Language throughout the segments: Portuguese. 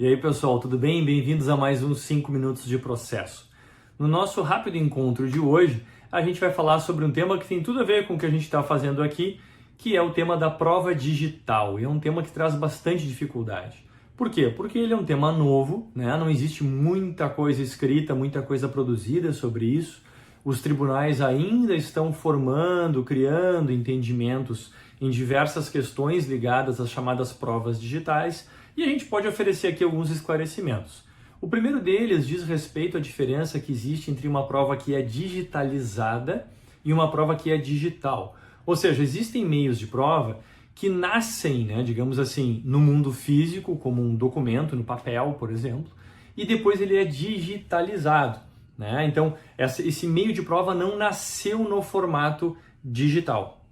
aí pessoal, tudo bem? Bem-vindos a mais uns 5 minutos de processo. No nosso rápido encontro de hoje, a gente vai falar sobre um tema que tem tudo a ver com o que a gente está fazendo aqui, que é o tema da prova digital. E é um tema que traz bastante dificuldade. Por quê? Porque ele é um tema novo, né? Não existe muita coisa escrita, muita coisa produzida sobre isso. Os tribunais ainda estão formando, criando entendimentos em diversas questões ligadas às chamadas provas digitais, e a gente pode oferecer aqui alguns esclarecimentos. O primeiro deles diz respeito à diferença que existe entre uma prova que é digitalizada e uma prova que é digital. Ou seja, existem meios de prova que nascem, digamos assim, no mundo físico, como um documento no papel, por exemplo, e depois ele é digitalizado. Então, esse meio de prova não nasceu no formato digital.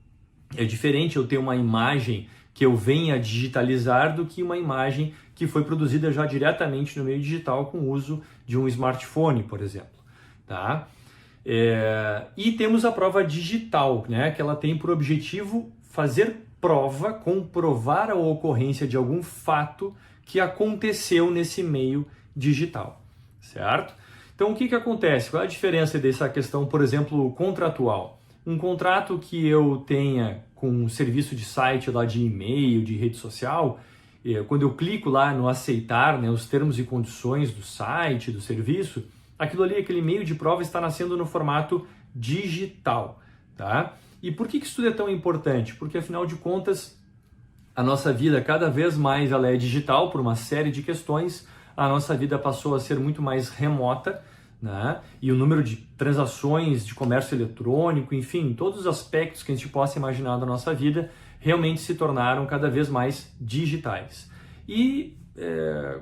É diferente eu ter uma imagem que eu venha digitalizar do que uma imagem que foi produzida já diretamente no meio digital com o uso de um smartphone, por exemplo. Tá? E temos a prova digital, que ela tem por objetivo fazer prova, comprovar a ocorrência de algum fato que aconteceu nesse meio digital, certo? Então, o que acontece? Qual é a diferença dessa questão, por exemplo, contratual? Um contrato que eu tenha com um serviço de site lá de e-mail, de rede social, quando eu clico lá no aceitar, os termos e condições do site, do serviço, aquilo ali, aquele meio de prova está nascendo no formato digital, tá? E por que isso tudo é tão importante? Porque, afinal de contas, a nossa vida cada vez mais ela é digital por uma série de questões. A nossa vida passou a ser muito mais remota, e o número de transações de comércio eletrônico, enfim, todos os aspectos que a gente possa imaginar da nossa vida realmente se tornaram cada vez mais digitais. E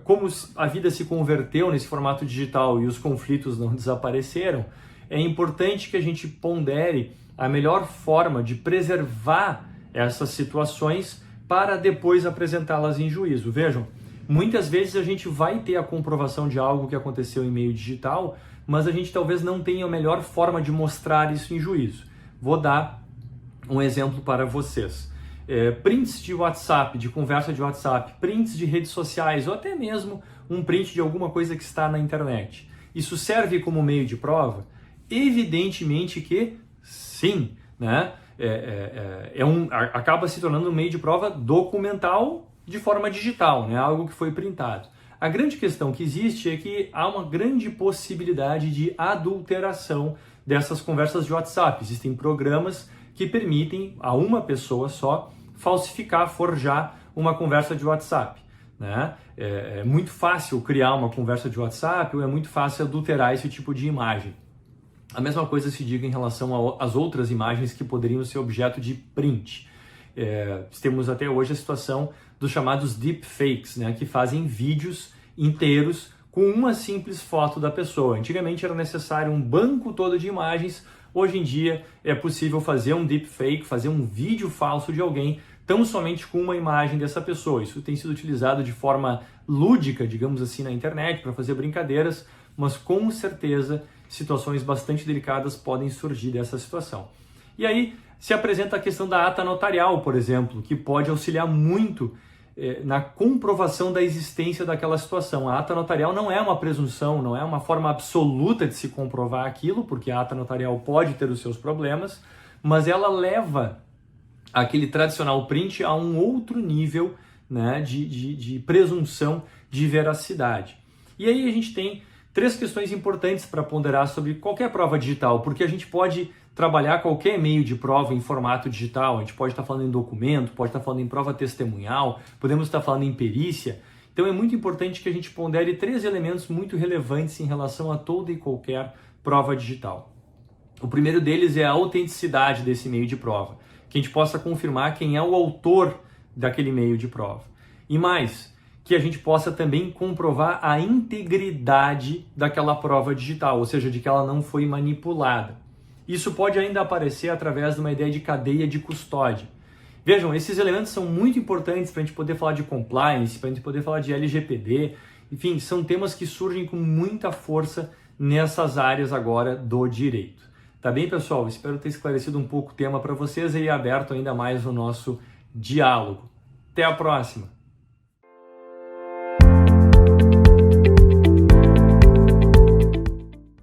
como a vida se converteu nesse formato digital e os conflitos não desapareceram, é importante que a gente pondere a melhor forma de preservar essas situações para depois apresentá-las em juízo. Vejam, muitas vezes a gente vai ter a comprovação de algo que aconteceu em meio digital, mas a gente talvez não tenha a melhor forma de mostrar isso em juízo. Vou dar um exemplo para vocês. Prints de WhatsApp, de conversa de WhatsApp, prints de redes sociais ou até mesmo um print de alguma coisa que está na internet. Isso serve como meio de prova? Evidentemente que sim, acaba se tornando um meio de prova documental de forma digital, algo que foi printado. A grande questão que existe é que há uma grande possibilidade de adulteração dessas conversas de WhatsApp. Existem programas que permitem a uma pessoa só falsificar, forjar uma conversa de WhatsApp. É muito fácil criar uma conversa de WhatsApp ou é muito fácil adulterar esse tipo de imagem. A mesma coisa se diga em relação às outras imagens que poderiam ser objeto de print. Temos até hoje a situação dos chamados deepfakes, que fazem vídeos inteiros com uma simples foto da pessoa. Antigamente era necessário um banco todo de imagens, hoje em dia é possível fazer um deepfake, fazer um vídeo falso de alguém, tão somente com uma imagem dessa pessoa. Isso tem sido utilizado de forma lúdica, digamos assim, na internet, para fazer brincadeiras, mas com certeza situações bastante delicadas podem surgir dessa situação. E aí se apresenta a questão da ata notarial, por exemplo, que pode auxiliar muito na comprovação da existência daquela situação. A ata notarial não é uma presunção, não é uma forma absoluta de se comprovar aquilo, porque a ata notarial pode ter os seus problemas, mas ela leva aquele tradicional print a um outro nível de presunção de veracidade. E aí a gente tem 3 questões importantes para ponderar sobre qualquer prova digital, porque a gente pode trabalhar qualquer meio de prova em formato digital, a gente pode estar falando em documento, pode estar falando em prova testemunhal, podemos estar falando em perícia. Então é muito importante que a gente pondere 3 elementos muito relevantes em relação a toda e qualquer prova digital. O primeiro deles é a autenticidade desse meio de prova, que a gente possa confirmar quem é o autor daquele meio de prova. E mais, que a gente possa também comprovar a integridade daquela prova digital, ou seja, de que ela não foi manipulada. Isso pode ainda aparecer através de uma ideia de cadeia de custódia. Vejam, esses elementos são muito importantes para a gente poder falar de compliance, para a gente poder falar de LGPD, enfim, são temas que surgem com muita força nessas áreas agora do direito. Tá bem, pessoal? Espero ter esclarecido um pouco o tema para vocês e aberto ainda mais o nosso diálogo. Até a próxima!